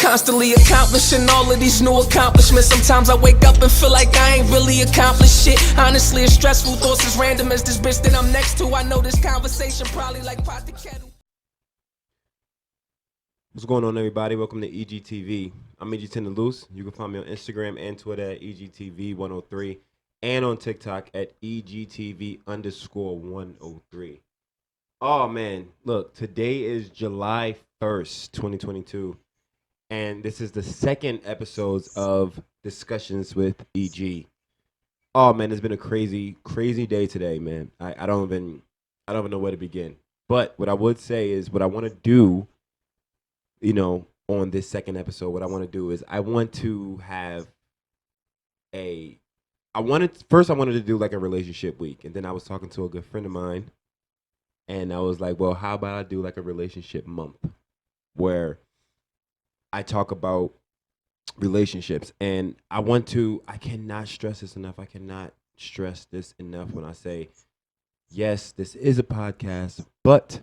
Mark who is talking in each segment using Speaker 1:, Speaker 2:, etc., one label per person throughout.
Speaker 1: constantly accomplishing all of these new accomplishments. Sometimes I wake up and feel like I ain't really accomplished shit. Honestly, it's stressful, thoughts as random as this bitch that I'm next to. I know this conversation probably like pot the kettle.
Speaker 2: What's going on, everybody? Welcome to EGTV. I'm EG10 Loose. You can find me on Instagram and Twitter at EGTV103 and on TikTok at EGTV_103. Oh, man. Look, today is July 1st, 2022, and this is the second episode of Discussions with EG. Oh, man, it's been a crazy, crazy day today, man. I don't even know where to begin. But what I would say is what I want to do, on this second episode, what I want to do is I want to have a I wanted to do like a relationship week, and then I was talking to a good friend of mine, and I was like, well, how about I do like a relationship month where I talk about relationships, and I cannot stress this enough. I cannot stress this enough when I say, yes, this is a podcast, but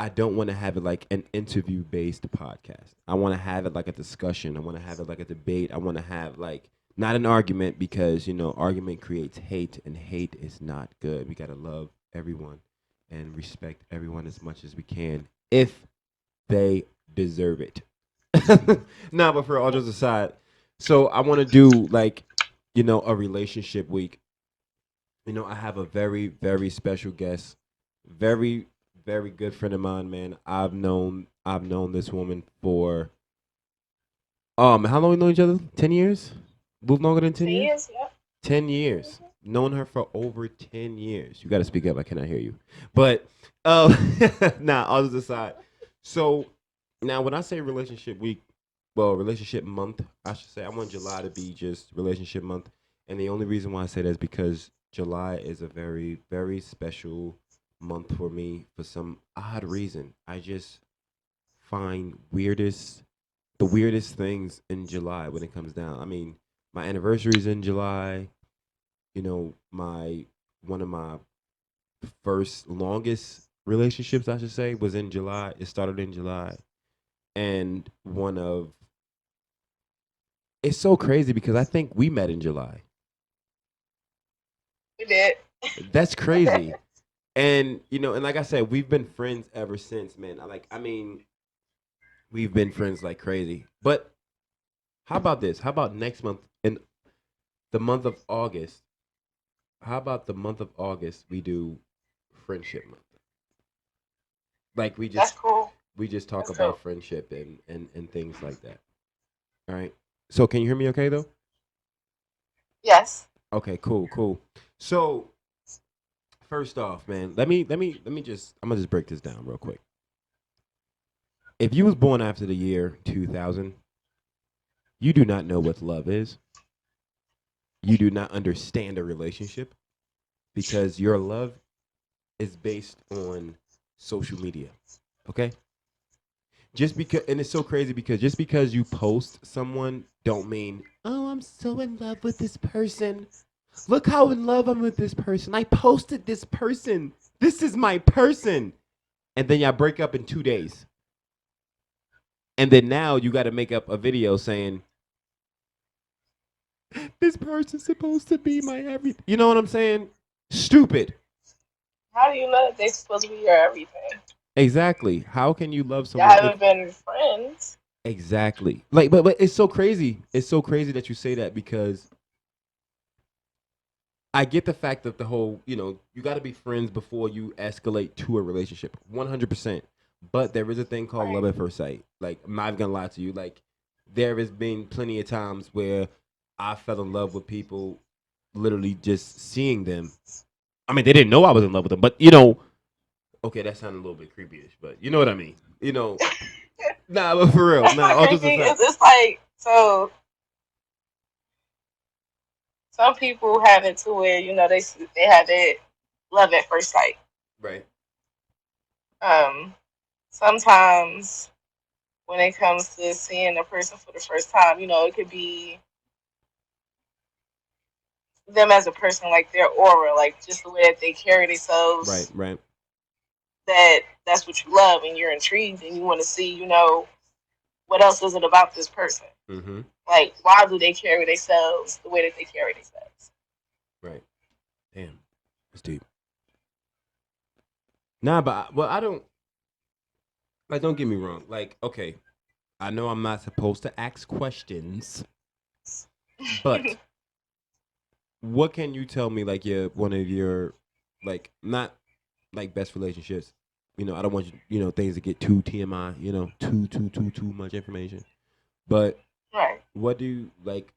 Speaker 2: I don't want to have it like an interview based podcast. I want to have it like a discussion. I want to have it like a debate. I want to have like not an argument because, argument creates hate and hate is not good. We got to love everyone and respect everyone as much as we can if they deserve it. Nah, but for all jokes aside, so I want to do like, a relationship week. I have a very, very special guest, very, very good friend of mine, man. I've known this woman for how long we know each other? 10 years? A little longer than 10
Speaker 3: 10
Speaker 2: years?
Speaker 3: years, yeah.
Speaker 2: 10 years. Known her for over 10 years. You gotta speak up, I cannot hear you. But nah, all this aside. So now when I say relationship week, well, relationship month, I should say I want July to be just relationship month. And the only reason why I say that is because July is a very, very special month for me for some odd reason. I just find the weirdest things in July when it comes down. I mean, my anniversary is in July. My one of my first longest relationships, I should say, was in July. It started in July, and it's so crazy because I think we met in July.
Speaker 3: We did.
Speaker 2: That's crazy. And and like I said, we've been friends ever since, man. I mean, we've been friends like crazy. But how about this? How about next month in the month of August? How about the month of August we do friendship month? Like
Speaker 3: That's cool.
Speaker 2: we just talk
Speaker 3: That's
Speaker 2: about
Speaker 3: cool.
Speaker 2: friendship and things like that. All right. So can you hear me okay though?
Speaker 3: Yes.
Speaker 2: Okay, cool, cool. So first off, man, let me just I'm gonna just break this down real quick. If you was born after the year 2000, you do not know what love is. You do not understand a relationship because your love is based on social media. Okay? Just because and it's so crazy because just because you post someone don't mean, "Oh, I'm so in love with this person. Look how in love I'm with this person. I posted this person. This is my person." And then y'all break up in 2 days. And then now you got to make up a video saying, "This person's supposed to be my everything." You know what I'm saying? Stupid.
Speaker 3: How do you know that they're supposed to be your everything?
Speaker 2: Exactly. How can you love
Speaker 3: Y'all
Speaker 2: someone if
Speaker 3: haven't been friends.
Speaker 2: exactly. Like but it's so crazy. It's so crazy that you say that because I get the fact that the whole, you got to be friends before you escalate to a relationship. 100%. But there is a thing called love
Speaker 3: Right.
Speaker 2: at first sight. Like I'm not going to lie to you. Like there has been plenty of times where I fell in love with people literally just seeing them. I mean, they didn't know I was in love with them, but okay, that sounded a little bit creepyish, but you know what I mean. Nah, but for real,
Speaker 3: That's
Speaker 2: nah,
Speaker 3: not
Speaker 2: all just
Speaker 3: creepy.
Speaker 2: aside.
Speaker 3: It's like, so some people have it to where, they have that love at first sight.
Speaker 2: Right.
Speaker 3: Um, Sometimes when it comes to seeing a person for the first time, it could be them as a person, like their aura, like just the way that they carry
Speaker 2: Right,
Speaker 3: themselves,
Speaker 2: right.
Speaker 3: that's what you love and you're intrigued and you want to see, what else is it about this person?
Speaker 2: Mm-hmm.
Speaker 3: Like, why do they carry themselves the way that they carry themselves?
Speaker 2: Right. Damn. That's deep. Nah, but well, I don't like. Don't get me wrong. Like, okay, I know I'm not supposed to ask questions, but what can you tell me? Like, your one of your like not like best relationships. I don't want things to get too TMI. Too much information. But
Speaker 3: Right.
Speaker 2: what do you like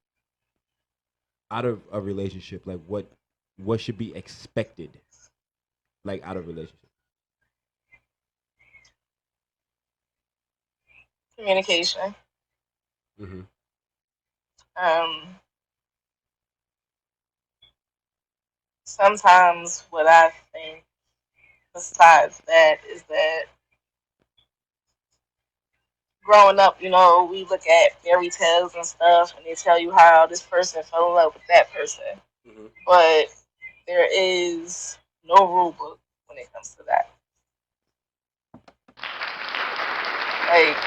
Speaker 2: out of a relationship? Like, what should be expected? Like out of a relationship.
Speaker 3: Communication.
Speaker 2: Mm-hmm.
Speaker 3: Um, Sometimes what I think besides that is that growing up, we look at fairy tales and stuff, and they tell you how this person fell in love with that person.
Speaker 2: Mm-hmm.
Speaker 3: But there is no rule book when it comes to that. Like,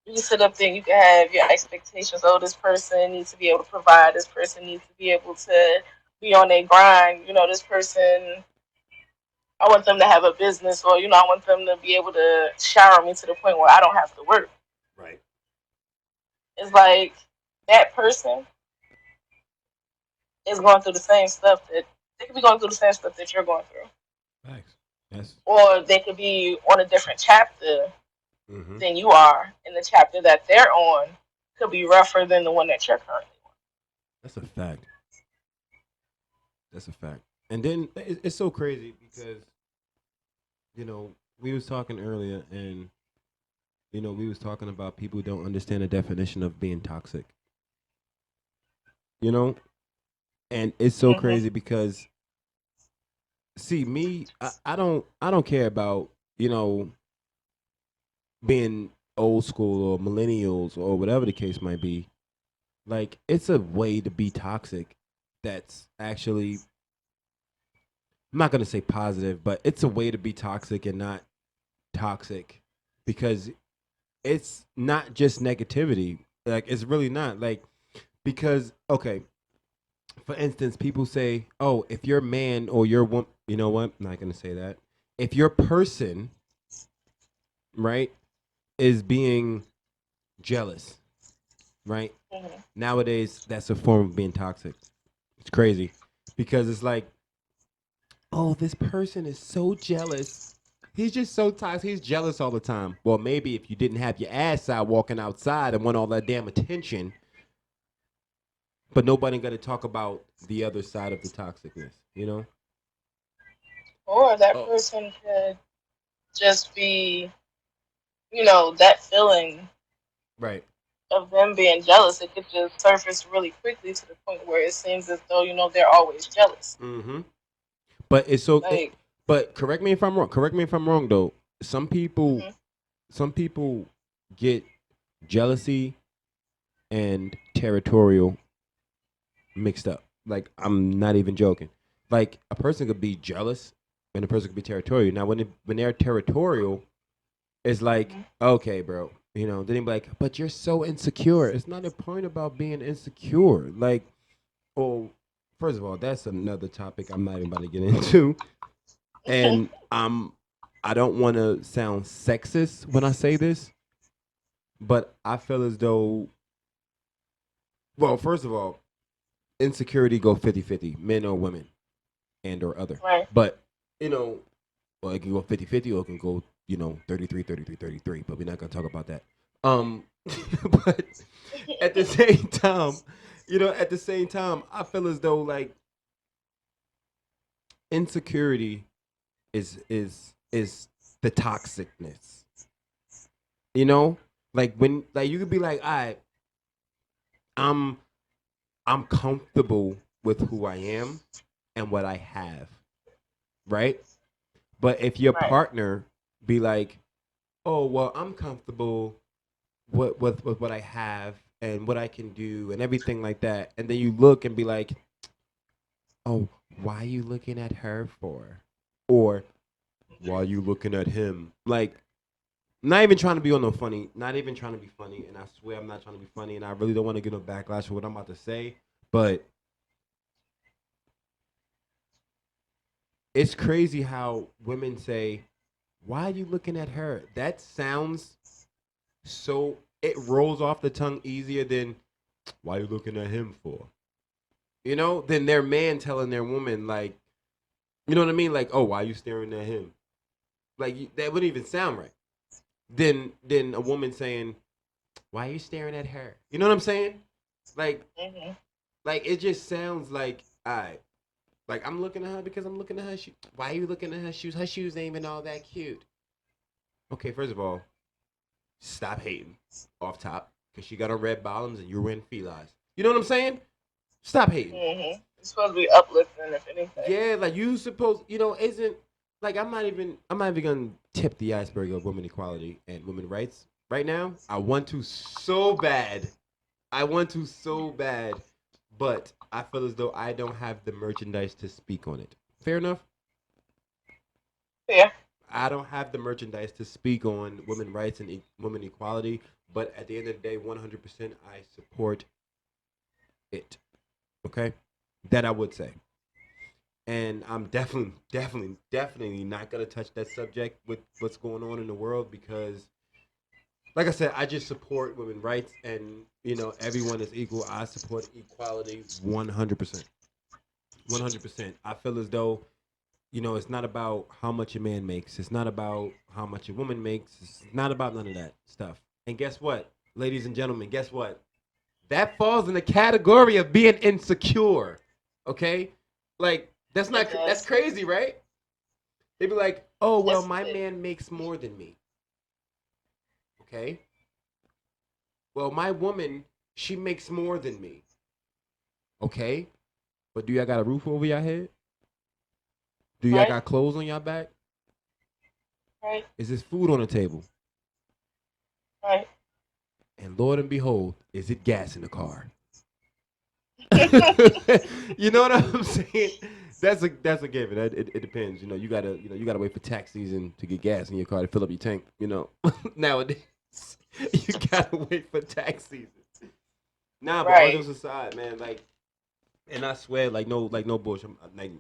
Speaker 3: you can sit up there and you can have your expectations. Oh, this person needs to be able to provide. This person needs to be able to be on their grind. This person, I want them to have a business, or I want them to be able to shower me to the point where I don't have to work.
Speaker 2: Right.
Speaker 3: It's like that person is going through the same stuff that they could be going through the same stuff that you're going through,
Speaker 2: Thanks. Yes.
Speaker 3: or they could be on a different chapter
Speaker 2: Mm-hmm.
Speaker 3: than you are, and the chapter that they're on could be rougher than the one that you're currently on.
Speaker 2: That's a fact. That's a fact. And then it's so crazy because we was talking earlier, and we was talking about people who don't understand the definition of being toxic. You know, and it's so
Speaker 3: Mhm.
Speaker 2: crazy because see me, I don't care about you know being old school or millennials or whatever the case might be. Like, it's a way to be toxic that's actually, I'm not going to say positive, but it's a way to be toxic and not toxic because it's not just negativity. Like, it's really not. Like, because, okay, for instance, people say, oh, if your man or your woman, you know what? I'm not going to say that. If your person, right, is being jealous, right?
Speaker 3: Mhm.
Speaker 2: Nowadays, that's a form of being toxic. It's crazy because it's like, oh, this person is so jealous. He's just so toxic. He's jealous all the time. Well, maybe if you didn't have your ass out walking outside and want all that damn attention, but nobody got to talk about the other side of the toxicness, you know?
Speaker 3: Or that
Speaker 2: Oh,
Speaker 3: person could just be, that feeling
Speaker 2: right.
Speaker 3: of them being jealous. It could just surface really quickly to the point where it seems as though, they're always jealous.
Speaker 2: Mm-hmm. But it's so.
Speaker 3: Like,
Speaker 2: But correct me if I'm wrong. Correct me if I'm wrong, though. Some people,
Speaker 3: hmm
Speaker 2: some people get jealousy and territorial mixed up. Like, I'm not even joking. Like, a person could be jealous and a person could be territorial. Now when they're territorial, it's like,
Speaker 3: hmm
Speaker 2: okay, bro. Then they be like, but you're so insecure. It's not a point about being insecure. Like, oh, first of all, that's another topic I'm not even about to get into. And I don't want to sound sexist when I say this, but I feel as though, well, first of all, insecurity go 50-50, men or women and or other.
Speaker 3: right.
Speaker 2: But, you know, well, it can go 50-50 or it can go, 33, 33, 33. But we're not going to talk about that. But at the same time, I feel as though, like, insecurity is the toxicness. You know? Like, when, like, you could be like, all right, I'm I'm comfortable with who I am and what I have, right? But if your
Speaker 3: Right.
Speaker 2: partner be like, "Oh, well, I'm comfortable with what I have and what I can do and everything like that," and then you look and be like, "Oh, why are you looking at her for?" Or why are you looking at him? Like, Not even trying to be on no funny. Not even trying to be funny. And I swear I'm not trying to be funny. And I really don't want to get no backlash for what I'm about to say. But it's crazy how women say, "Why are you looking at her?" That sounds so. It rolls off the tongue easier than, "Why are you looking at him for?" Than their man telling their woman like, you know what I mean? Like, "Oh, why are you staring at him?" Like that wouldn't even sound right. Then a woman saying, "Why are you staring at her?" You know what I'm saying? Like,
Speaker 3: Hmm.
Speaker 2: like it just sounds like I. Like I'm looking at her because I'm looking at her shoes. Why are you looking at her shoes? Her shoes ain't even all that cute. Okay, first of all, stop hating off top because she got on red bottoms and you're wearing felines. You know what I'm saying? Stop hating.
Speaker 3: It's supposed to be uplifting, if anything.
Speaker 2: Yeah, like you supposed, isn't like I'm not even gonna tip the iceberg of women equality and women rights right now. I want to so bad. I want to so bad, but I feel as though I don't have the merchandise to speak on it. Fair enough.
Speaker 3: Yeah.
Speaker 2: I don't have the merchandise to speak on women rights and women equality, but at the end of the day, 100% I support it. Okay, that I would say, and I'm definitely not gonna touch that subject with what's going on in the world because, like I said, I just support women rights and everyone is equal. I support equality 100%. 100%. I feel as though it's not about how much a man makes. It's not about how much a woman makes. It's not about none of that stuff. And guess what, ladies and gentlemen? Guess what? That falls in the category of being insecure. Okay, like
Speaker 3: It
Speaker 2: that's
Speaker 3: does.
Speaker 2: crazy, right? They'd be like, "Oh well,
Speaker 3: Yes,
Speaker 2: my
Speaker 3: it
Speaker 2: man makes more than me." Okay, well, my woman, she makes more than me. Okay, but do y'all got a roof over your head? Do
Speaker 3: is.
Speaker 2: y'all
Speaker 3: Right?
Speaker 2: got clothes on your back?
Speaker 3: Right?
Speaker 2: Is there food on the table?
Speaker 3: Right?
Speaker 2: And Lord and behold, is it gas in the car? You know what I'm saying? That's a given. It depends. You gotta wait for tax season to get gas in your car to fill up your tank. Nowadays you gotta wait for tax season. Nah, but all
Speaker 3: Right.
Speaker 2: jokes aside, man, like, and I swear, like no bullshit, like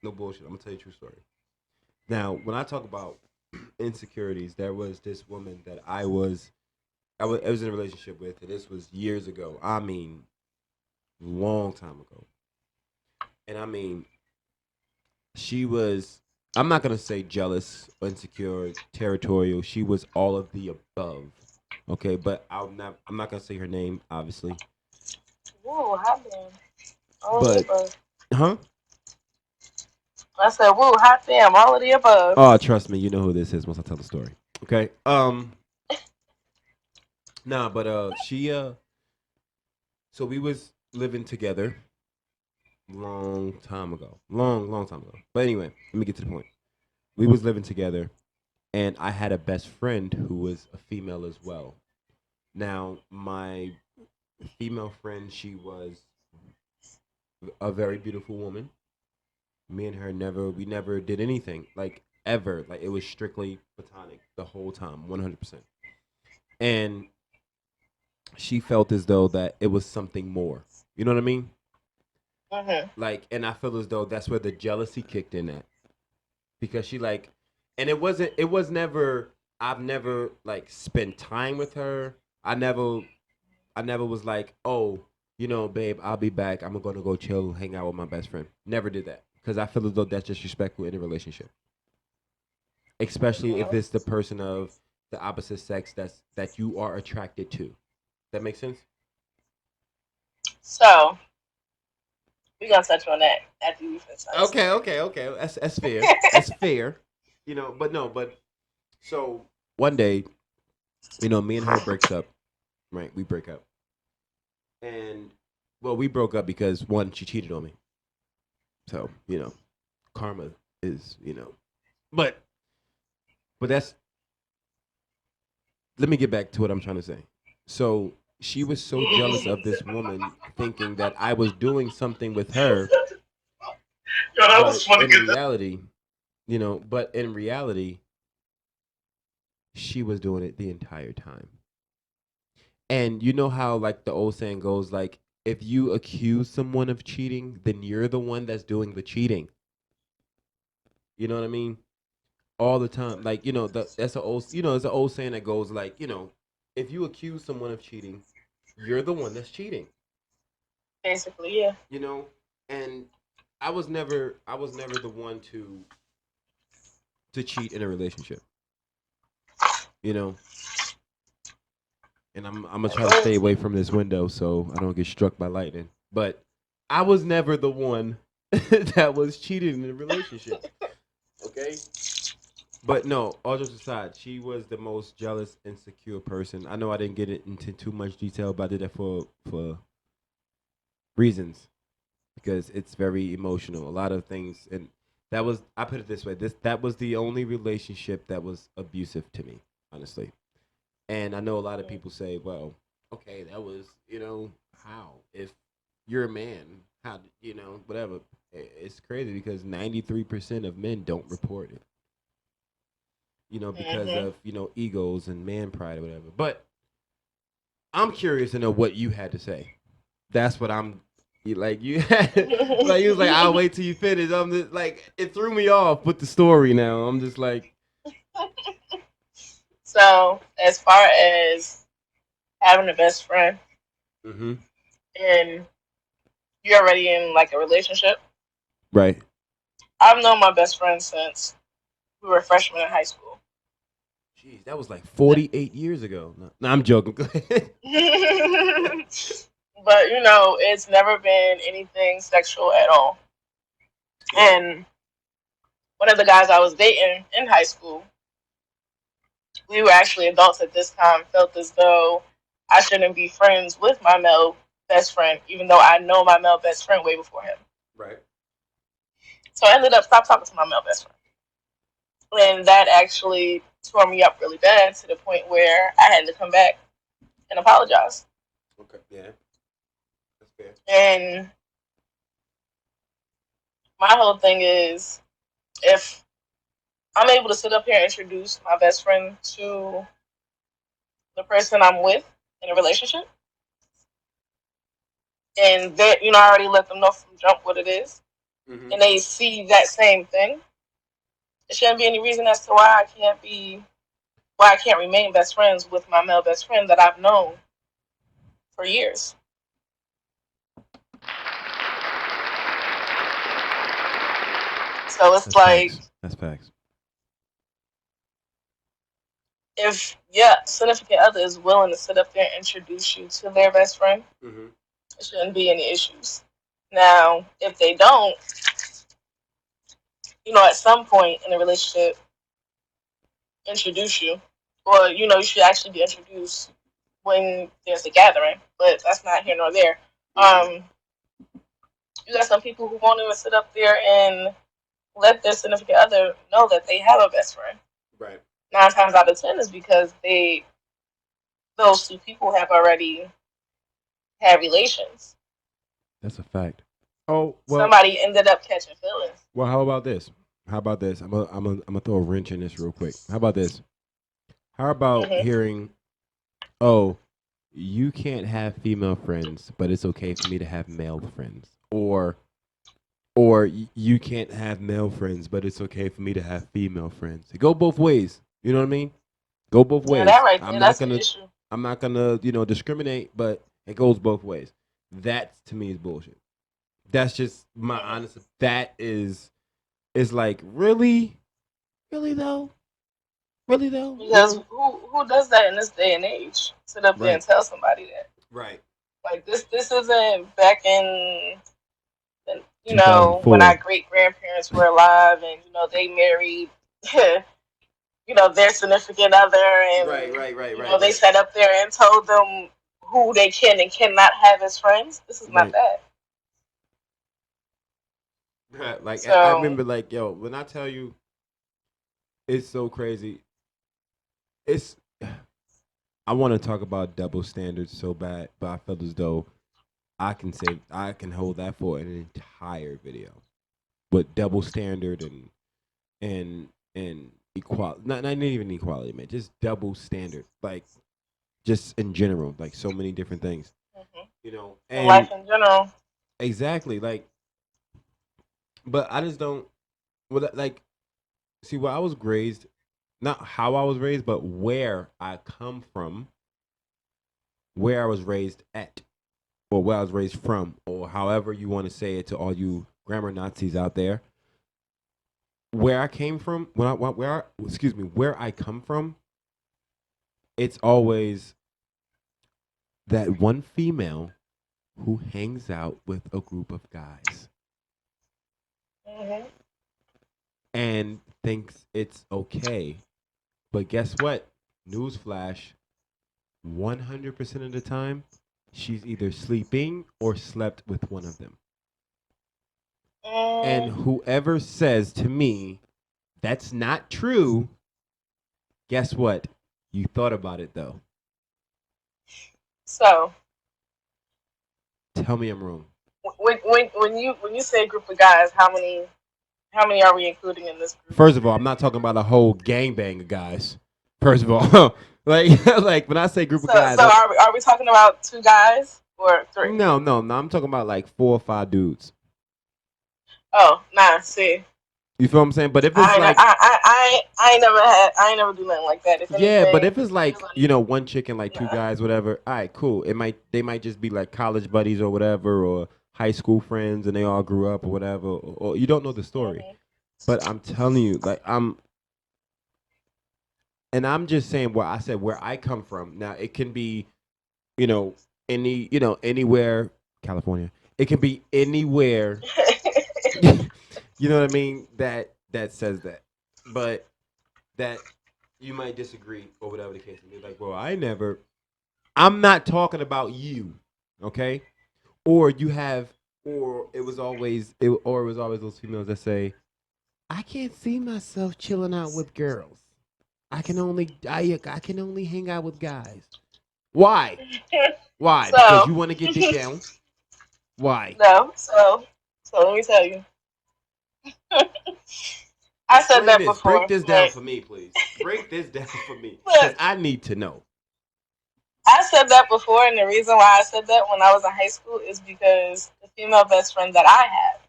Speaker 2: no bullshit. I'm gonna tell you a true story. Now, when I talk about insecurities, there was this woman that I was in a relationship with, and this was years ago. I mean, long time ago. And I mean, she was. I'm not gonna say jealous, insecure, territorial. She was all of the above. Okay, but I'm not gonna say her name, obviously.
Speaker 3: Woo, hot damn. All of the
Speaker 2: But
Speaker 3: above.
Speaker 2: huh?
Speaker 3: I said, woo, hot damn, all of the above.
Speaker 2: Oh, trust me, you know who this is once I tell the story. Okay. Nah, but she so we was living together long time ago, long time ago. But anyway, let me get to the point. We was living together, and I had a best friend who was a female as well. Now, my female friend, she was a very beautiful woman. Me and her we never did anything like ever. Like it was strictly platonic the whole time, 100%. And she felt as though that it was something more. You know what I mean?
Speaker 3: Mhm.
Speaker 2: Like, and I feel as though that's where the jealousy kicked in at because she like, and it was never. I've never like spent time with her. I never was like, oh, babe, I'll be back. I'm gonna go chill, hang out with my best friend. Never did that because I feel as though that's disrespectful in a relationship, especially if
Speaker 3: Mhm.
Speaker 2: it's the person of the opposite sex that you are attracted to. That makes sense.
Speaker 3: So, we're going to touch on that after you finish my
Speaker 2: Okay,
Speaker 3: story.
Speaker 2: okay, okay. That's fair. That's fair. But no, but so one day, me and her breaks up. Right, we break up, and well, we broke up because one, she cheated on me. So karma is but that's let me get back to what I'm trying to say. So she was so jealous of this woman thinking that I was doing something with her,
Speaker 3: Yo, that was
Speaker 2: but
Speaker 3: funny
Speaker 2: in
Speaker 3: because
Speaker 2: reality, but in reality, she was doing it the entire time. And you know how like the old saying goes, like if you accuse someone of cheating, then you're the one that's doing the cheating. You know what I mean? All the time. Like, that's an old, it's an old saying that goes like, if you accuse someone of cheating, you're the one that's cheating.
Speaker 3: Basically, yeah.
Speaker 2: You know? And I was never the one to cheat in a relationship. You know? And I'm gonna try to stay away from this window so I don't get struck by lightning. But I was never the one that was cheating in a relationship. Okay? But no, all jokes aside, she was the most jealous, insecure person. I know I didn't get it into too much detail, but I did that for reasons because it's very emotional. A lot of things, and that was I put it this way: that was the only relationship that was abusive to me, honestly. And I know a lot of people say, "Well, okay, that was how if you're a man, how whatever." It's crazy because 93% of men don't report it. Because
Speaker 3: Hmm.
Speaker 2: of egos and man pride or whatever. But I'm curious to know what you had to say. That's what I'm like. You had like you was like, I'll wait till you finish. I'm just like it threw me off with the story. Now I'm just like,
Speaker 3: So, as far as having a best friend,
Speaker 2: mm-hmm.
Speaker 3: and you're already in like a relationship,
Speaker 2: Right.
Speaker 3: I've known my best friend since we were freshmen in high school.
Speaker 2: Jeez, that was like 48 years ago. No, I'm joking. Go ahead.
Speaker 3: But it's never been anything sexual at all.
Speaker 2: Right.
Speaker 3: And one of the guys I was dating in high school, we were actually adults at this time, felt as though I shouldn't be friends with my male best friend, even though I know my male best friend way before him.
Speaker 2: Right.
Speaker 3: So I ended up stop talking to my male best friend. And that actually tore me up really bad to the point where I had to come back and apologize.
Speaker 2: Okay. Yeah. That's fair.
Speaker 3: And my whole thing is if I'm able to sit up here and introduce my best friend to the person I'm with in a relationship, and that I already let them know from jump what it is,
Speaker 2: Mm-hmm.
Speaker 3: and they see that same thing, there shouldn't be any reason as to why I can't remain best friends with my male best friend that I've known for years. So it's
Speaker 2: That's
Speaker 3: like
Speaker 2: facts. That's facts.
Speaker 3: if significant other is willing to sit up there and introduce you to their best friend,
Speaker 2: Mm-hmm.
Speaker 3: there shouldn't be any issues. Now, if they don't, at some point in a relationship, introduce you, or you should actually be introduced when there's a gathering. But that's not here nor there.
Speaker 2: Mm-hmm.
Speaker 3: You got some people who won't even sit up there and let their significant other know that they have a best friend.
Speaker 2: Right.
Speaker 3: 9 times out of 10 is because those two people have already had relations.
Speaker 2: That's a fact. Oh well.
Speaker 3: Somebody ended up catching feelings.
Speaker 2: Well, how about this? How about this? I'm gonna throw a wrench in this real quick. How about this? How about
Speaker 3: Hmm.
Speaker 2: hearing, oh, you can't have female friends, but it's okay for me to have male friends, or you can't have male friends, but it's okay for me to have female friends. It go both ways. You know what I mean? Go both
Speaker 3: Yeah, that
Speaker 2: ways.
Speaker 3: right
Speaker 2: I'm
Speaker 3: there,
Speaker 2: not
Speaker 3: that's the
Speaker 2: gonna
Speaker 3: issue.
Speaker 2: I'm not gonna discriminate, but it goes both ways. That to me is bullshit. That's just my
Speaker 3: Hmm.
Speaker 2: honest. That is like really, really though, really though.
Speaker 3: Because who does that in this day and age? Sit up there
Speaker 2: Right,
Speaker 3: and tell somebody that.
Speaker 2: right.
Speaker 3: Like this isn't back in when our
Speaker 2: 2004.
Speaker 3: great grandparents were alive and they married their significant other,
Speaker 2: Right,
Speaker 3: and
Speaker 2: right, right, right,
Speaker 3: they
Speaker 2: right,
Speaker 3: sat up there and told them who they can and cannot have as friends. This is not
Speaker 2: right.
Speaker 3: that.
Speaker 2: Right. Like I
Speaker 3: So
Speaker 2: remember, like yo, when I tell you, it's so crazy. It's I want to talk about double standards so bad, but I feel as though I can hold that for an entire video with double standard and equality, not even equality, man, just double standard, like just in general, like so many different things,
Speaker 3: Hmm. In
Speaker 2: and
Speaker 3: life in general.
Speaker 2: exactly, like, but I just don't, well, like, see, where I was raised, not how I was raised, but where I come from, where I was raised at, or where I was raised from, or however you want to say it to all you grammar Nazis out there. Where I came from, excuse me, where I come from, it's always that one female who hangs out with a group of guys
Speaker 3: Hmm.
Speaker 2: and thinks it's okay. But guess what? Newsflash, 100% of the time, she's either sleeping or slept with one of them. And
Speaker 3: Mm,
Speaker 2: whoever says to me, that's not true, guess what? You thought about it though.
Speaker 3: so
Speaker 2: Tell me I'm wrong.
Speaker 3: when you say a group of guys, how many are we including in this group?
Speaker 2: First of all, I'm not talking about a whole gangbang of guys. First of all, like when I say group of guys,
Speaker 3: So are we talking about two guys or three?
Speaker 2: no. I'm talking about like 4 or 5 dudes.
Speaker 3: Oh, nah. See,
Speaker 2: You feel what I'm saying? But if it's
Speaker 3: I ain't, I,
Speaker 2: like,
Speaker 3: I, I ain't never had, I ain't never do nothing like that. If
Speaker 2: yeah, but
Speaker 3: anything,
Speaker 2: if it's
Speaker 3: it's
Speaker 2: like,
Speaker 3: like,
Speaker 2: one chick and like 2
Speaker 3: nah.
Speaker 2: guys, whatever. All right, cool. They might just be like college buddies or whatever, or high school friends, and they all grew up or whatever. Or you don't know the story.
Speaker 3: Hmm.
Speaker 2: But I'm telling you, like, I'm just saying where I said where I come from. Now it can be, you know, anywhere, California. It can be anywhere. You know what I mean? That says that, but that you might disagree or whatever the case may be. Like, well, I never. I'm not talking about you, okay? Or you have, or it was always those females that say, I can't see myself chilling out with girls. I can only hang out with guys. Why? Why? Because
Speaker 3: So
Speaker 2: you want to get dick down. Why?
Speaker 3: no, so let me tell you. I said
Speaker 2: Explain
Speaker 3: that
Speaker 2: this. Break
Speaker 3: before,
Speaker 2: this down
Speaker 3: but
Speaker 2: for me, please. Break this down for me, because
Speaker 3: look,
Speaker 2: I need to know
Speaker 3: I said that before, and the reason why I said that when I was in high school is because the female best friend that I had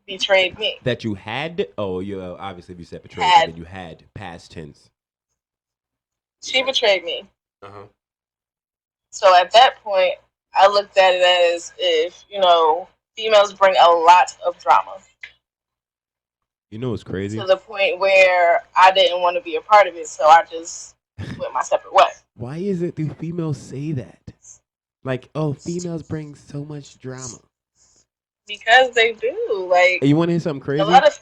Speaker 3: betrayed me.
Speaker 2: that you had. Oh, you obviously you said betrayed, but
Speaker 3: Had
Speaker 2: then you had past tense.
Speaker 3: She betrayed me.
Speaker 2: Uh huh.
Speaker 3: So at that point, I looked at it as if females bring a lot of drama
Speaker 2: You know what's
Speaker 3: to
Speaker 2: crazy?
Speaker 3: the point where I didn't want to be a part of it, so I just went my separate way.
Speaker 2: Why is it do females say that? Like, oh, females bring so much drama.
Speaker 3: Because they do. Like
Speaker 2: And you want to hear something
Speaker 3: a
Speaker 2: crazy?
Speaker 3: lot of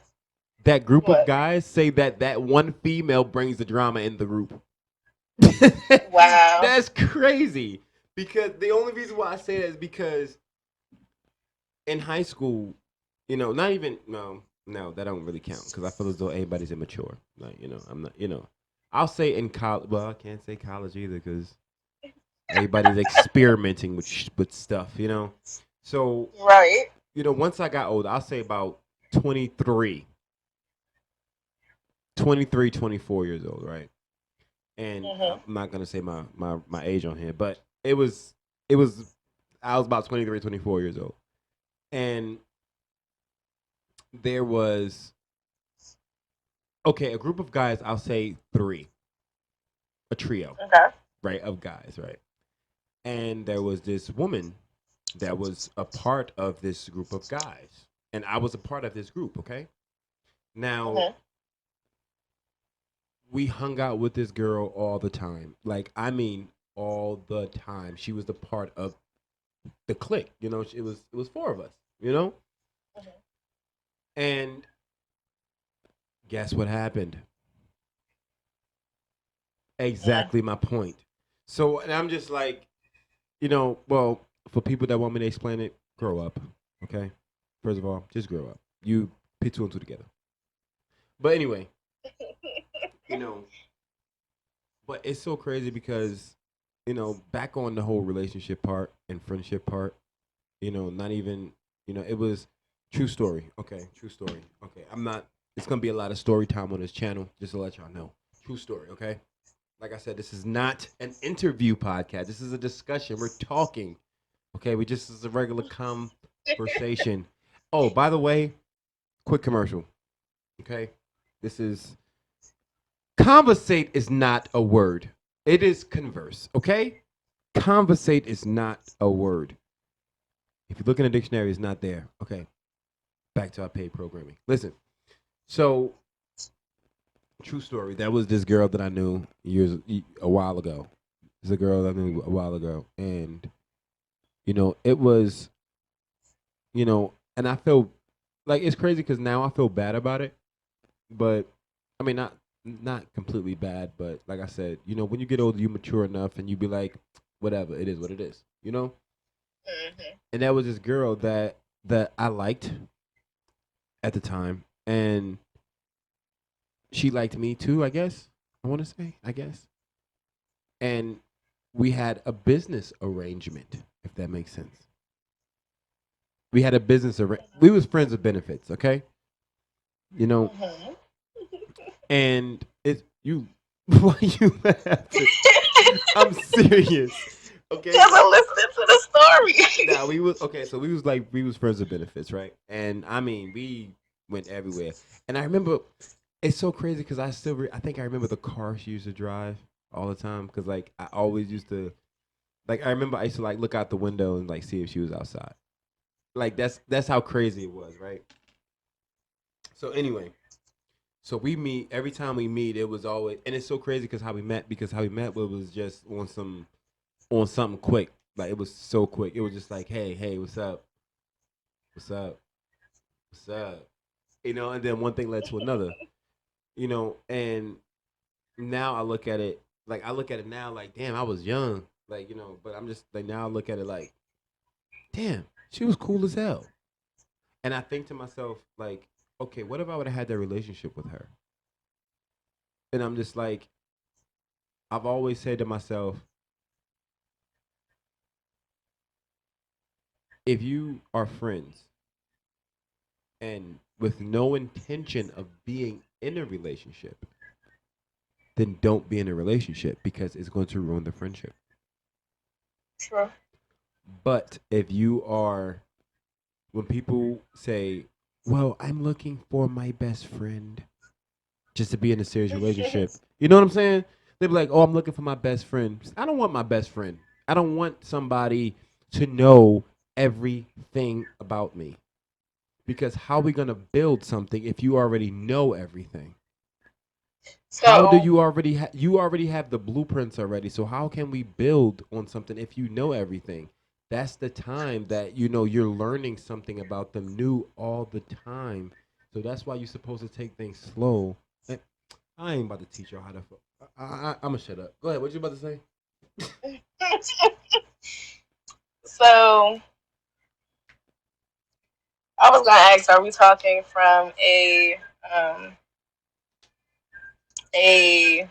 Speaker 2: That group of
Speaker 3: what?
Speaker 2: guys say that one female brings the drama in the group.
Speaker 3: Wow.
Speaker 2: That's crazy. Because the only reason why I say that is because in high school, not even no, that don't really count because I feel as though everybody's immature. Like, I'm not. I'll say in college. Well, I can't say college either because everybody's experimenting with stuff. So
Speaker 3: Right.
Speaker 2: once I got older, I'll say about 23, 23, 24 years old, right? And
Speaker 3: Mhm.
Speaker 2: I'm not gonna say my age on here, but it was I was about 23, 24 years old, and there was okay a group of guys. I'll say three, a trio,
Speaker 3: Okay.
Speaker 2: right, of guys, right, and there was this woman that was a part of this group of guys, and I was a part of this group. Okay, now
Speaker 3: Mhm.
Speaker 2: we hung out with this girl all the time, like I mean all the time. She was the part of the clique. It was 4 of us.
Speaker 3: Mhm.
Speaker 2: And guess what happened?
Speaker 3: Mhm.
Speaker 2: Exactly my point. So, and I'm just like, well, for people that want me to explain it, grow up. Okay. First of all, just grow up. You put 2 and 2 together. But anyway, you know, but it's so crazy because, back on the whole relationship part and friendship part, not even, it was true story. Okay. True story. Okay. I'm not, It's gonna be a lot of story time on this channel, just to let y'all know. True story, okay? Like I said, this is not an interview podcast. This is a discussion. We're talking. Okay, we just is a regular conversation. Oh, by the way, quick commercial. Okay, this is conversate is not a word. It is converse. Okay, conversate is not a word. If you look in the dictionary, it's not there. Okay, back to our paid programming. Listen, so true story. That was this girl that I knew a while ago. It's a girl that I knew a while ago, and it was, and I feel like it's crazy because now I feel bad about it, but I mean not completely bad, but like I said, when you get older, you mature enough, and you be like, whatever, it is what it is, And that was this girl that I liked at the time, and she liked me too. I guess I want to say, I guess, and we had a business arrangement, if that makes sense. We had a business we was friends with benefits, okay? You know,
Speaker 3: Mm-hmm.
Speaker 2: and it's you. Why you laughing? I'm serious. Okay.
Speaker 3: Because I'm listening to the story.
Speaker 2: Nah, we was okay. So we was friends with benefits, right? And I mean, we went everywhere. And I remember it's so crazy because I think I remember the car she used to drive all the time because like I always used to like I remember I used to like look out the window and like see if she was outside. Like that's how crazy it was, right? So anyway, so we meet every time we meet. It was always, and it's so crazy because how we met was just on something quick. Like it was so quick. It was just like, hey, what's up, what's up, what's up, And then one thing led to another, And now I look at it now like, damn, I was young, like But I'm just like now I look at it like, damn, she was cool as hell. And I think to myself, like, okay, what if I would have had that relationship with her? And I'm just like, I've always said to myself, if you are friends and with no intention of being in a relationship, then don't be in a relationship because it's going to ruin the friendship.
Speaker 3: True.
Speaker 2: But if you are, when people say, well, I'm looking for my best friend just to be in a serious relationship, you know what I'm saying? They'd be like, oh, I'm looking for my best friend. I don't want my best friend. I don't want somebody to know everything about me. Because how are we going to build something if you already know everything? How do
Speaker 3: So,
Speaker 2: you already have the blueprints already? So how can we build on something if you know everything? That's the time that you're learning something about them new all the time. So that's why you're supposed to take things slow. And I ain't about to teach y'all how to. I'm gonna shut up. Go ahead. What you about to say?
Speaker 3: so I was gonna ask, are we talking from um a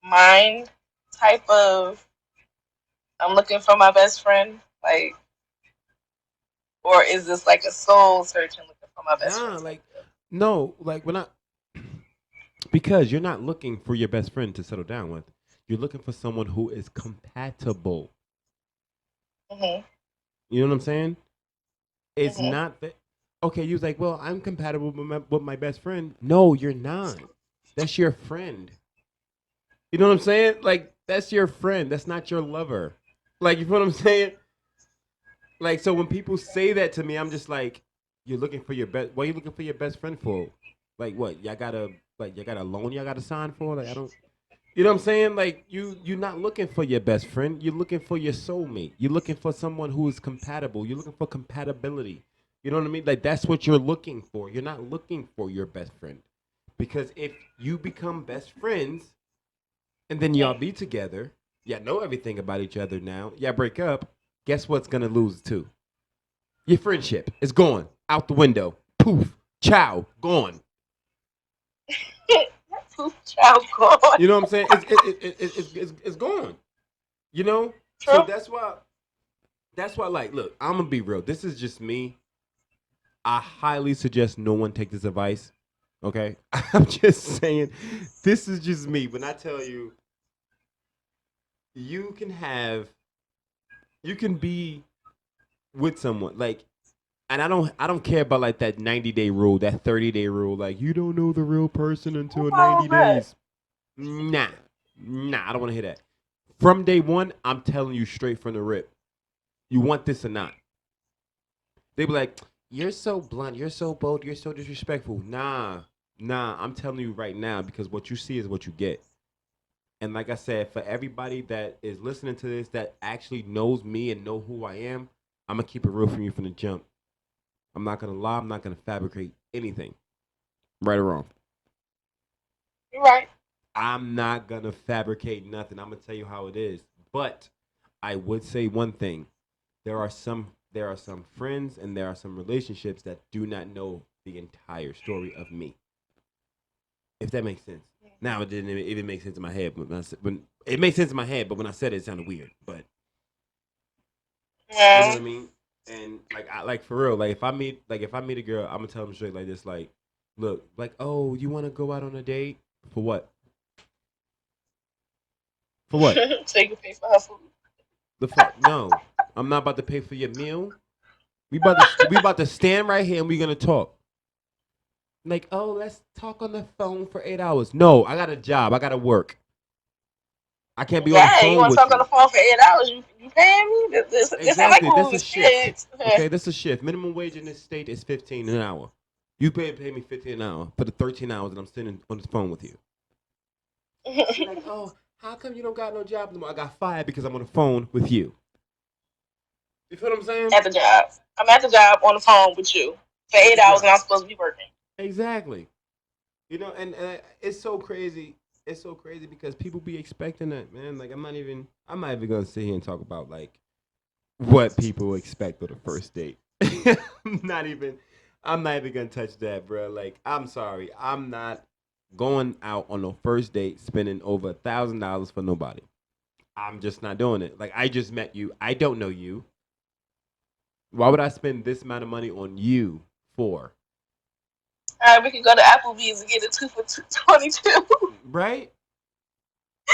Speaker 3: mind type of I'm looking for my best friend, like, or is this like a soul searching looking for my best friend
Speaker 2: Nah,
Speaker 3: type
Speaker 2: like
Speaker 3: of?
Speaker 2: no, like we're not because you're not looking for your best friend to settle down with. You're looking for someone who is compatible.
Speaker 3: Mhm.
Speaker 2: You know what I'm saying? It's
Speaker 3: Mhm.
Speaker 2: not that. Okay, you was like, well, I'm compatible with my best friend. No, you're not. That's your friend. You know what I'm saying? Like that's your friend. That's not your lover. Like you know what I'm saying? Like so when people say that to me, I'm just like, you're looking for your best. What are you looking for your best friend for? Like what? Y'all got a loan y'all got to sign for? Like I don't. You know what I'm saying? Like you're not looking for your best friend. You're looking for your soulmate. You're looking for someone who is compatible. You're looking for compatibility. You know what I mean? Like that's what you're looking for. You're not looking for your best friend. Because if you become best friends and then y'all be together, y'all know everything about each other now, y'all break up, guess what's gonna lose too? Your friendship is gone. Out the window. Poof. Ciao. Gone.
Speaker 3: Child gone.
Speaker 2: You know what I'm saying? It's gone. You know? So
Speaker 3: True.
Speaker 2: that's why, like, look, I'm gonna be real. This is just me. I highly suggest no one take this advice. Okay, I'm just saying, this is just me. When I tell you, you can have, you can be with someone like, and I don't care about like that 90-day rule, that 30-day rule. Like you don't know the real person
Speaker 3: Who
Speaker 2: until
Speaker 3: follows
Speaker 2: 90
Speaker 3: that?
Speaker 2: days. Nah, nah, I don't want to hear that. From day one, I'm telling you straight from the rip. You want this or not? They be like, "You're so blunt. You're so bold. You're so disrespectful." Nah, nah. I'm telling you right now because what you see is what you get. And like I said, for everybody that is listening to this that actually knows me and know who I am, I'm gonna keep it real from you from the jump. I'm not gonna lie. I'm not gonna fabricate anything, right or wrong.
Speaker 3: You're right.
Speaker 2: I'm not gonna fabricate nothing. I'm gonna tell you how it is. But I would say one thing: there are some friends and there are some relationships that do not know the entire story of me. If that makes sense. Now it didn't even make sense in my head, but when it makes sense in my head, but when I said it, it sounded weird. But you know
Speaker 3: Yeah.
Speaker 2: what I mean? And like like for real, like if I meet a girl, I'm gonna tell them straight like this, like, look, like, oh, you wanna go out on a date? For what? For what?
Speaker 3: So you can pay for her food.
Speaker 2: The fuck? No. I'm not about to pay for your meal. We about to stand right here and we're gonna talk. Like, oh, let's talk on the phone for 8 hours. No, I got a job. I gotta work. I can't be on the
Speaker 3: Yeah, you
Speaker 2: phone
Speaker 3: want to
Speaker 2: with
Speaker 3: talk on the
Speaker 2: you.
Speaker 3: phone for 8 hours? You paying me? This ain't like
Speaker 2: Exactly.
Speaker 3: when
Speaker 2: That's
Speaker 3: we
Speaker 2: a
Speaker 3: was
Speaker 2: shift.
Speaker 3: kids.
Speaker 2: Okay, that's a shift. Minimum wage in this state is 15 an hour. You pay me 15 an hour for the 13 hours that I'm sitting on the phone with you. Be like, oh, how come you don't got no job anymore? I got fired because I'm on the phone with you. You feel what I'm saying?
Speaker 3: At the job. I'm at the job on the phone with you for
Speaker 2: At
Speaker 3: eight
Speaker 2: the
Speaker 3: hours, and
Speaker 2: job.
Speaker 3: I'm supposed to be working.
Speaker 2: Exactly. And it's so crazy. It's so crazy because people be expecting that, man. Like I'm not even gonna sit here and talk about like what people expect on the first date. I'm not even I'm not even gonna touch that, bro. Like, I'm sorry. I'm not going out on the first date spending over $1,000 for nobody. I'm just not doing it. Like, I just met you. I don't know you. Why would I spend this amount of money on you for?
Speaker 3: All right, we can go to Applebee's and get a 2 for 22.
Speaker 2: Right?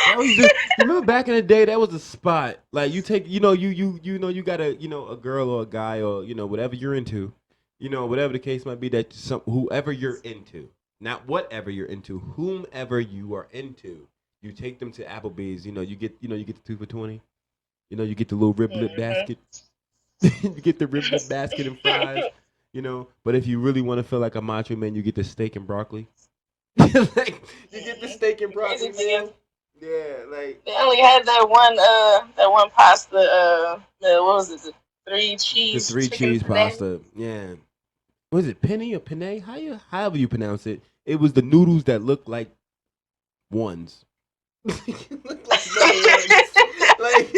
Speaker 2: That was the. You remember back in the day, that was the spot. Like you take, you got a girl or a guy or whatever you're into, whatever the case might be that whoever you're into, not whatever you're into, whomever you are into, you take them to Applebee's. You get the 2 for 20. You get the little riblet
Speaker 3: Mm-hmm.
Speaker 2: basket. You get the riblet basket and fries. But if you really want to feel like a macho man, you get the steak and broccoli. Like you get the steak and
Speaker 3: The crazy
Speaker 2: broccoli
Speaker 3: thing is,
Speaker 2: meal. Yeah, like
Speaker 3: they only had that one pasta. What was it? The three
Speaker 2: the
Speaker 3: cheese
Speaker 2: three
Speaker 3: chicken
Speaker 2: cheese
Speaker 3: penne.
Speaker 2: pasta. Yeah. Was it penny or penne? However you pronounce it. It was the noodles that looked like ones. Looked like number ones. Like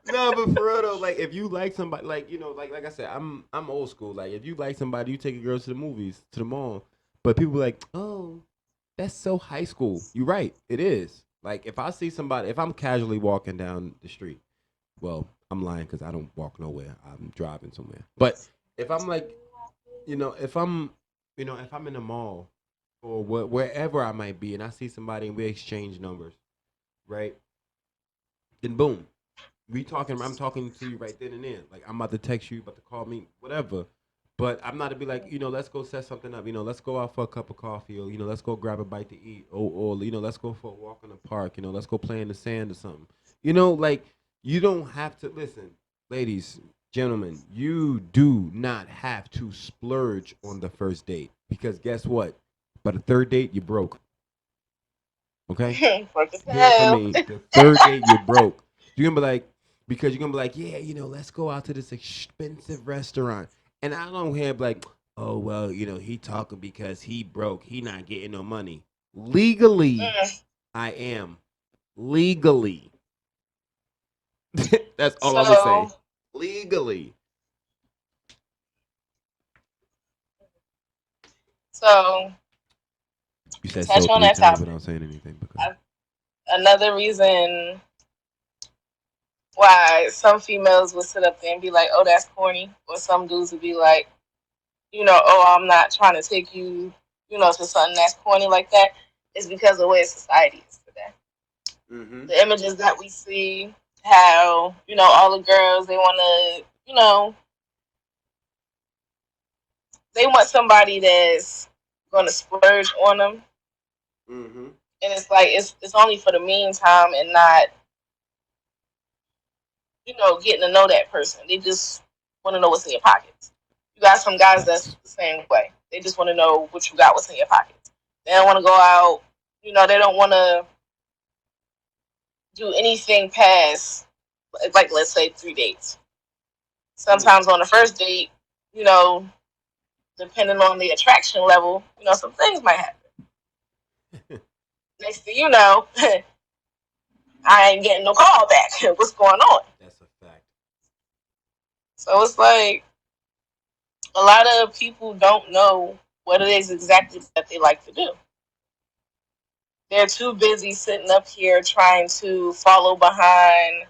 Speaker 2: no, but for real though, like if you like somebody, like like I said, I'm old school. Like if you like somebody, you take a girl to the movies, to the mall. But people be like, oh, that's so high school. You're right. It is. Like if I see somebody, if I'm casually walking down the street, well, I'm lying because I don't walk nowhere. I'm driving somewhere. But if I'm like, if I'm in the mall or wherever I might be, and I see somebody and we exchange numbers, right? Then boom, we talking. I'm talking to you right then and there. Like I'm about to text you, about to call me, whatever. But I'm not to be like, let's go set something up. Let's go out for a cup of coffee, or let's go grab a bite to eat, or let's go for a walk in the park. Let's go play in the sand or something. Like you don't have to listen, ladies, gentlemen. You do not have to splurge on the first date because guess what? By the third date, you broke. Okay,
Speaker 3: Broke as
Speaker 2: hear it from
Speaker 3: hell.
Speaker 2: me. The third date, you're broke. You're gonna be like, because you're gonna be like, yeah, let's go out to this expensive restaurant, and I don't hear like, oh well, he talking because he broke, he not getting no money. Legally,
Speaker 3: Mm.
Speaker 2: I am legally. That's all I'm gonna
Speaker 3: So,
Speaker 2: say. Legally,
Speaker 3: so
Speaker 2: you
Speaker 3: to
Speaker 2: said so
Speaker 3: touch on
Speaker 2: three
Speaker 3: that
Speaker 2: times
Speaker 3: topic,
Speaker 2: without saying anything. Because
Speaker 3: I, another reason why some females would sit up there and be like, "Oh, that's corny," or some dudes would be like, "Oh, I'm not trying to take you. to something that's corny like that, is because of the way society is today.
Speaker 2: Mm-hmm.
Speaker 3: The images that we see, how all the girls they want to, they want somebody that's going to splurge on them,
Speaker 2: Mm-hmm.
Speaker 3: and it's like it's only for the meantime and not getting to know that person. They just want to know what's in your pockets. You got some guys that's
Speaker 2: Facts.
Speaker 3: the same way. They just want to know what you got, what's in your pockets. They don't want to go out. They don't want to do anything past, like, let's say 3 dates.
Speaker 2: Mm.
Speaker 3: Sometimes on the first date, you know, depending on the attraction level, some things might happen. Next thing you know, I ain't getting no call back. What's going on?
Speaker 2: That's a fact.
Speaker 3: So it's like a lot of people don't know what it is exactly that they like to do. They're too busy sitting up here trying to follow behind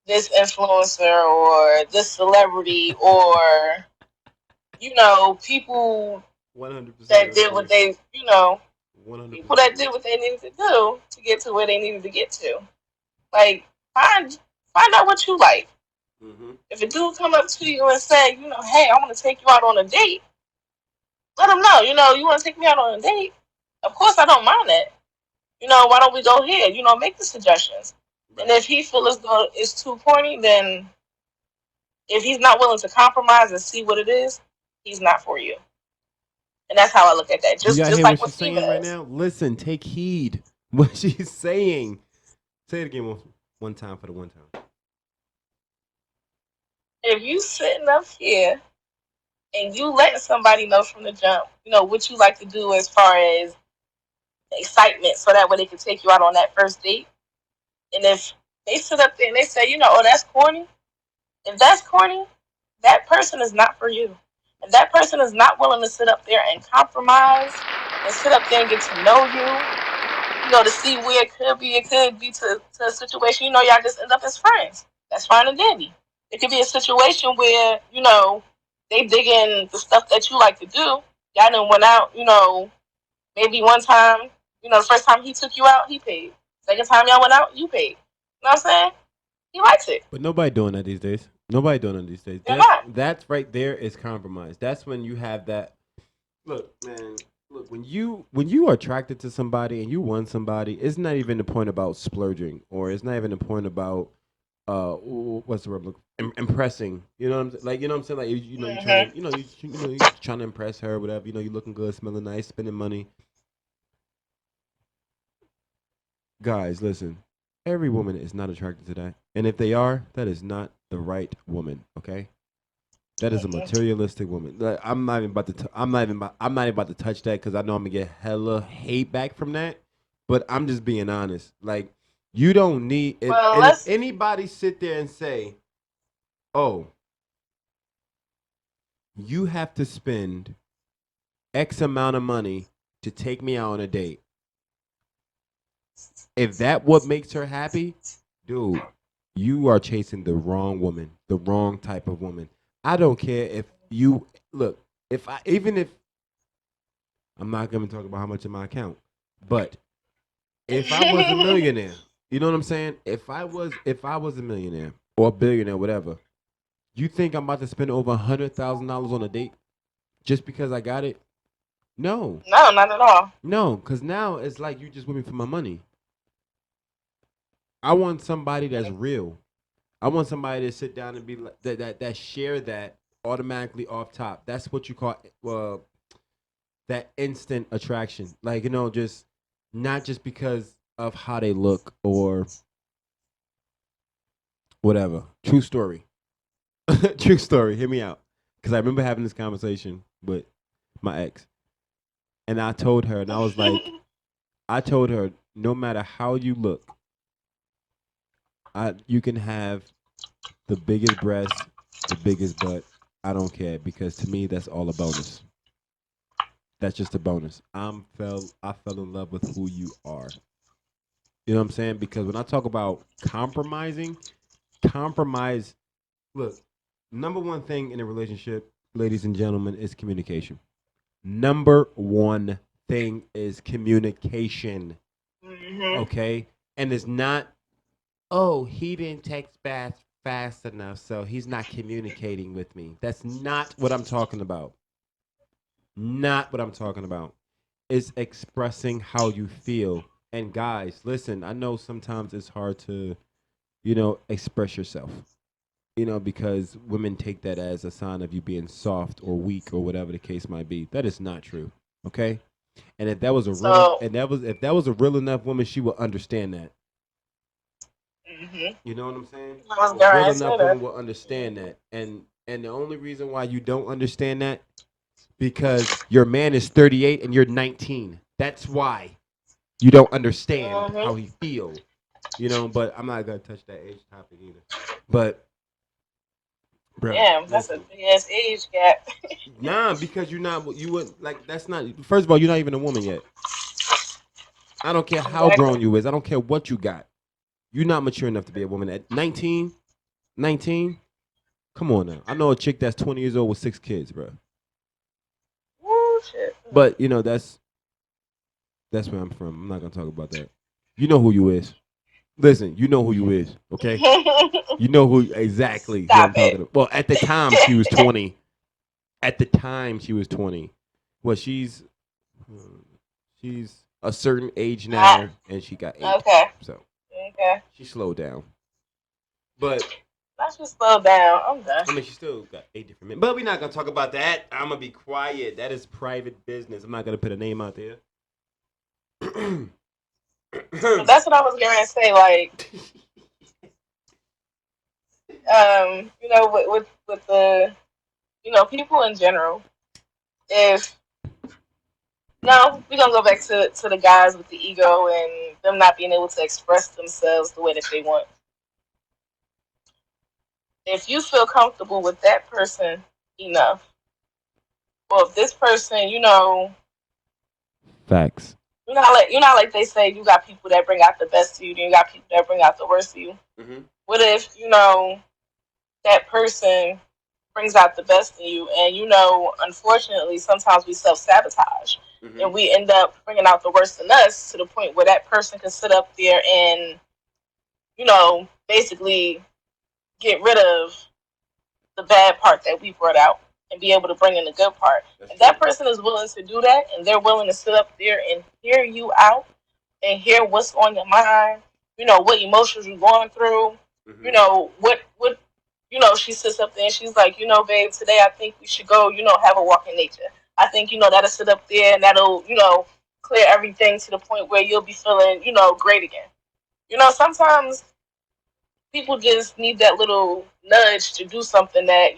Speaker 3: this influencer or this celebrity or people
Speaker 2: 100%
Speaker 3: that did what
Speaker 2: agree.
Speaker 3: they
Speaker 2: 100%
Speaker 3: people that
Speaker 2: agree.
Speaker 3: did what they needed to do to get to where they needed to get to. Like find out what you like.
Speaker 2: Mm-hmm.
Speaker 3: If a dude come up to you and say, hey, I want to take you out on a date, let him know. You want to take me out on a date? Of course, I don't mind that. Why don't we go here? Make the suggestions. And
Speaker 2: Right.
Speaker 3: if he feels as though it's too corny, then if he's not willing to compromise and see what it is, he's not for you. And that's how I look at that.
Speaker 2: Do
Speaker 3: Just
Speaker 2: y'all
Speaker 3: just
Speaker 2: hear what
Speaker 3: like with
Speaker 2: she's saying right
Speaker 3: females.
Speaker 2: now? Listen, take heed what she's saying. Say it again one time for the one time.
Speaker 3: If you sitting up here and you letting somebody know from the jump, what you like to do as far as excitement, so that way they can take you out on that first date. And if they sit up there and they say, oh, that's corny. If that's corny, that person is not for you. If that person is not willing to sit up there and compromise and sit up there and get to know you, to see where it could be to a situation, y'all just end up as friends. That's fine and dandy. It could be a situation where, they dig in the stuff that you like to do. Y'all done went out, maybe one time, the first time he took you out, he paid. Second time y'all went out, you paid. You know what I'm saying? He likes it.
Speaker 2: But nobody doing that these days. Nobody doing that these days.
Speaker 3: They're
Speaker 2: That's
Speaker 3: not.
Speaker 2: that's right there is compromise. That's when you have that. Look, man. Look, when you are attracted to somebody and you want somebody, it's not even the point about splurging, or it's not even the point about what's the word? Impressing. You know what I'm saying? Like, you know what I'm saying? Like, you trying
Speaker 3: Mm-hmm.
Speaker 2: to you trying to impress her, whatever. You looking good, smelling nice, spending money. Guys, listen. Every woman is not attracted to that, and if they are, that is not the right woman. Okay, that is a
Speaker 3: Mm-mm.
Speaker 2: materialistic woman. Like, I'm not even about to. I'm not even about to touch that because I know I'm gonna get hella hate back from that. But I'm just being honest. Like, you don't need if
Speaker 3: Well,
Speaker 2: and if
Speaker 3: let's.
Speaker 2: anybody sit there and say, "Oh, you have to spend X amount of money to take me out on a date," if that what makes her happy, dude, you are chasing the wrong woman, the wrong type of woman. I don't care if you look. If I even if I'm not going to talk about how much in my account, but if I was a millionaire, you know what I'm saying? If I was a millionaire or a billionaire, whatever, you think I'm about to spend over $100,000 on a date just because I got it? No,
Speaker 3: No, not at all.
Speaker 2: no, because now it's like you just with me for my money. I want somebody that's real. I want somebody to sit down and be like that share that automatically off top. That's what you call that instant attraction. Like, just not just because of how they look or whatever. True story. True story. Hear me out. Because I remember having this conversation with my ex, and I told her, and I told her, no matter how you look, you can have the biggest breast, the biggest butt. I don't care because to me that's all a bonus. That's just a bonus. I fell in love with who you are. You know what I'm saying? Because when I talk about compromising, compromise. Look, number one thing in a relationship, ladies and gentlemen, is communication. number one thing is communication.
Speaker 3: Mhm.
Speaker 2: Okay, and it's not. Oh, he didn't text fast enough, so he's not communicating with me. That's not what I'm talking about. Not what I'm talking about. It's expressing how you feel. And guys, listen, I know sometimes it's hard to, express yourself. Because women take that as a sign of you being soft or weak or whatever the case might be. That is not true. Okay? And
Speaker 3: So,
Speaker 2: if that was a real enough woman, she would understand that.
Speaker 3: mhm.
Speaker 2: You know what I'm saying?
Speaker 3: I was
Speaker 2: A real
Speaker 3: gonna say
Speaker 2: enough
Speaker 3: that.
Speaker 2: woman will understand that. And the only reason why you don't understand that because your man is 38 and you're 19. That's why you don't understand
Speaker 3: Mhm.
Speaker 2: how he feel. But I'm not gonna touch that age topic either. But bro,
Speaker 3: Damn, that's a
Speaker 2: listen.
Speaker 3: big ass age gap.
Speaker 2: Nah, because you would like that's not first of all, you're not even a woman yet. I don't care how
Speaker 3: Exactly.
Speaker 2: grown you is. I don't care what you got. You're not mature enough to be a woman at 19. 19. Come on now. I know a chick that's 20 years old with 6 kids, bro.
Speaker 3: Woo, shit.
Speaker 2: But that's where I'm from. I'm not gonna talk about that. You know who you is. Listen, you know who you is, okay? You know who exactly who I'm
Speaker 3: Stop
Speaker 2: talking
Speaker 3: it.
Speaker 2: about. Well, at the time she was 20. At the time she was 20. Well, she's a certain age
Speaker 3: Ah,
Speaker 2: now and she got 8.
Speaker 3: okay.
Speaker 2: So,
Speaker 3: Okay.
Speaker 2: she slowed down. But
Speaker 3: Let's just slow down. I'm done.
Speaker 2: I mean, she still got 8 different men. But we're not gonna talk about that. I'm gonna be quiet. That is private business. I'm not gonna put a name out there.
Speaker 3: But that's what I was gonna say. Like, with the, people in general. If No, we're gonna go back to the guys with the ego and them not being able to express themselves the way that they want. If you feel comfortable with that person enough, well, if this person,
Speaker 2: Facts.
Speaker 3: like they say, you got people that bring out the best of you, then you got people that bring out the worst of you.
Speaker 2: Mm-hmm.
Speaker 3: What if that person brings out the best in you, and unfortunately, sometimes we self sabotage,
Speaker 2: Mm-hmm.
Speaker 3: and we end up bringing out the worst in us to the point where that person can sit up there and basically get rid of the bad part that we brought out and be able to bring in the good part.
Speaker 2: That's
Speaker 3: If
Speaker 2: true.
Speaker 3: that person is willing to do that and they're willing to sit up there and hear you out and hear what's on your mind, what emotions you're going through,
Speaker 2: Mm-hmm.
Speaker 3: what she sits up there and she's like, babe, today I think we should go, have a walk in nature. I think, that'll sit up there and that'll, clear everything to the point where you'll be feeling, great again. Sometimes people just need that little nudge to do something that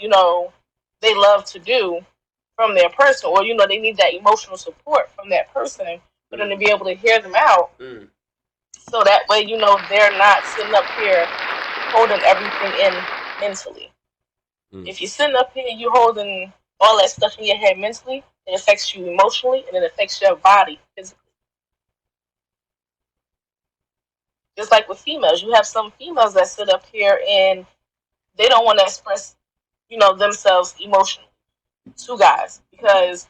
Speaker 3: they love to do from their person, or they need that emotional support from that person for them to be able to hear them out,
Speaker 2: Mm.
Speaker 3: so that way they're not sitting up here holding everything in mentally.
Speaker 2: Mm.
Speaker 3: If you're sitting up here, you holding all that stuff in your head mentally, it affects you emotionally and it affects your body physically. Just like with females, you have some females that sit up here and they don't want to express themselves emotionally to guys, because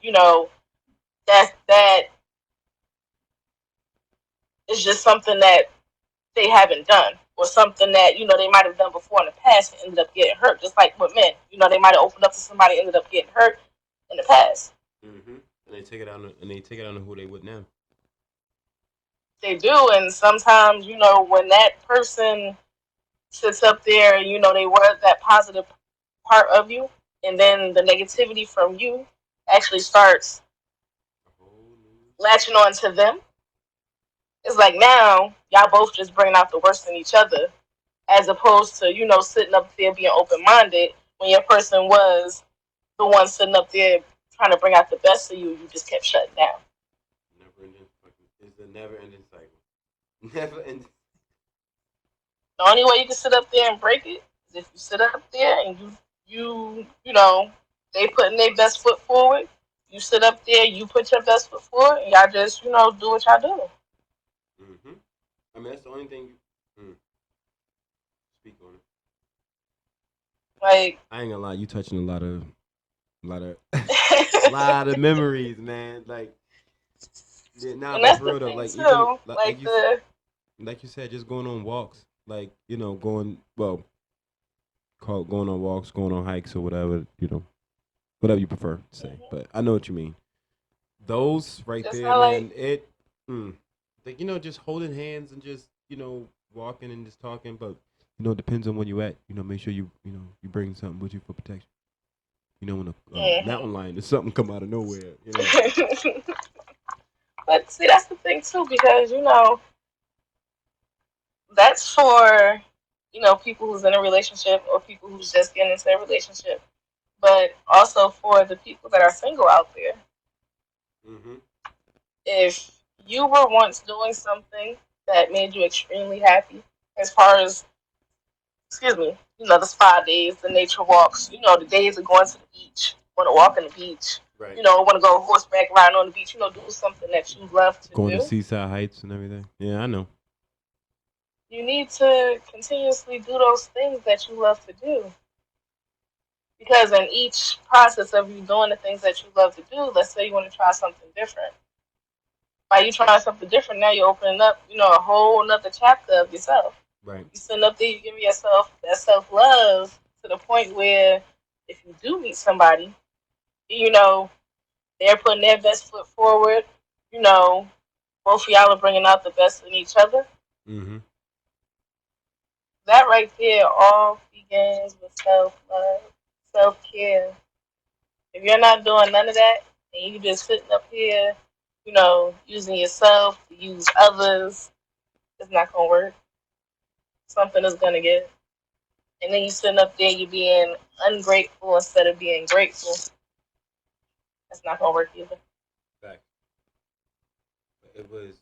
Speaker 3: that is just something that they haven't done, or something that they might have done before in the past and ended up getting hurt. Just like with men, they might have opened up to somebody and ended up getting hurt in the past.
Speaker 2: Mm-hmm. And they take it on who they would now.
Speaker 3: They do, and sometimes when that person sits up there and they were that positive part of you, and then the negativity from you actually starts latching on to them. It's like now y'all both just bringing out the worst in each other, as opposed to sitting up there being open minded when your person was the one sitting up there trying to bring out the best of you. You just kept shutting down.
Speaker 2: Never ending. It's a never ending cycle. Never ending.
Speaker 3: The only way you can sit up there and break it is if you sit up there and they putting their best foot forward. You sit up there, you put your best foot forward, and y'all just do what y'all do.
Speaker 2: Mm-hmm. I mean, that's the only thing. Speak on it.
Speaker 3: Like,
Speaker 2: I ain't gonna lie. You touching a lot of. A lot of memories, man. Like, yeah, nah,
Speaker 3: And
Speaker 2: but
Speaker 3: that's
Speaker 2: for
Speaker 3: the
Speaker 2: real though,
Speaker 3: thing
Speaker 2: like even
Speaker 3: too.
Speaker 2: like,
Speaker 3: Like the
Speaker 2: like you said, just going on walks, like going well, call it going on walks, going on hikes or whatever, whatever you prefer to say. But I know what you mean. Those right
Speaker 3: just
Speaker 2: there,
Speaker 3: how like
Speaker 2: man. Mm, like just holding hands and just walking and just talking. But it depends on where you at. Make sure you bring something with you for protection. When a mountain lion or something come out of nowhere.
Speaker 3: but see that's the thing too because that's for people who's in a relationship or people who's just getting into a relationship, but also for the people that are single out there.
Speaker 2: Mm-hmm.
Speaker 3: If you were once doing something that made you extremely happy, as far as excuse me, the spa days, the nature walks, the days of going to the beach, want to walk on the beach,
Speaker 2: Right.
Speaker 3: want to go horseback riding on the beach, do something that you love to
Speaker 2: Going to
Speaker 3: do.
Speaker 2: Seaside Heights and everything. Yeah, I know.
Speaker 3: You need to continuously do those things that you love to do. Because in each process of you doing the things that you love to do, let's say you want to try something different. By you trying something different, now you're opening up, a whole another chapter of yourself.
Speaker 2: Right.
Speaker 3: You sitting up there, you giving yourself that self love to the point where if you do meet somebody, you know, they're putting their best foot forward, you know, both of y'all are bringing out the best in each other.
Speaker 2: Mm-hmm.
Speaker 3: That right there all begins with self love, self care. If you're not doing none of that and you just sitting up here, using yourself to use others, it's not gonna work. Something is gonna get. And then you sitting up there, you being ungrateful instead of being grateful. That's not gonna work either.
Speaker 2: Fact. It was.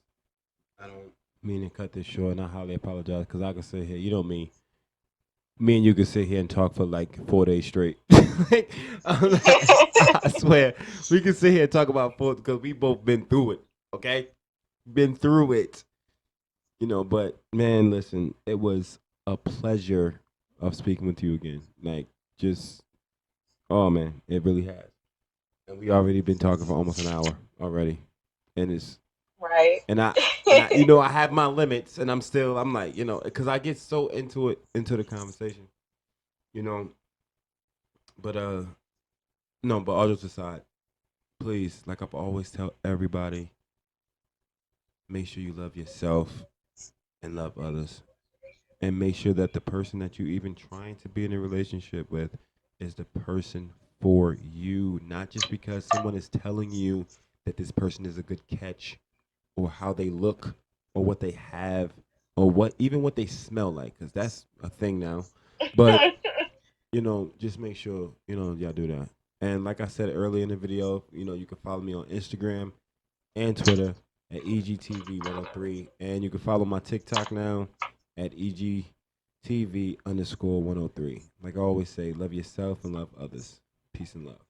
Speaker 2: I don't mean to cut this short, and I highly apologize because I can sit here. Me and you could sit here and talk for like 4 days straight. Like, I swear, we could sit here and talk about four because we both been through it. Okay, been through it. But man, listen, it was a pleasure of speaking with you again. Like, just oh man, it really has. And we already been talking for almost an hour already, and it's
Speaker 3: Right.
Speaker 2: and I I have my limits, and I'm like because I get so into the conversation, you know. But no, but all jokes aside, please, like I've always tell everybody, make sure you love yourself and love others, and make sure that the person that you even trying to be in a relationship with is the person for you, not just because someone is telling you that this person is a good catch or how they look or what they have or what they smell like, because that's a thing now. But just make sure y'all do that. And like I said earlier in the video, you can follow me on Instagram and Twitter at EGTV103, and you can follow my TikTok now at EGTV_103. Like I always say, love yourself and love others. Peace and love.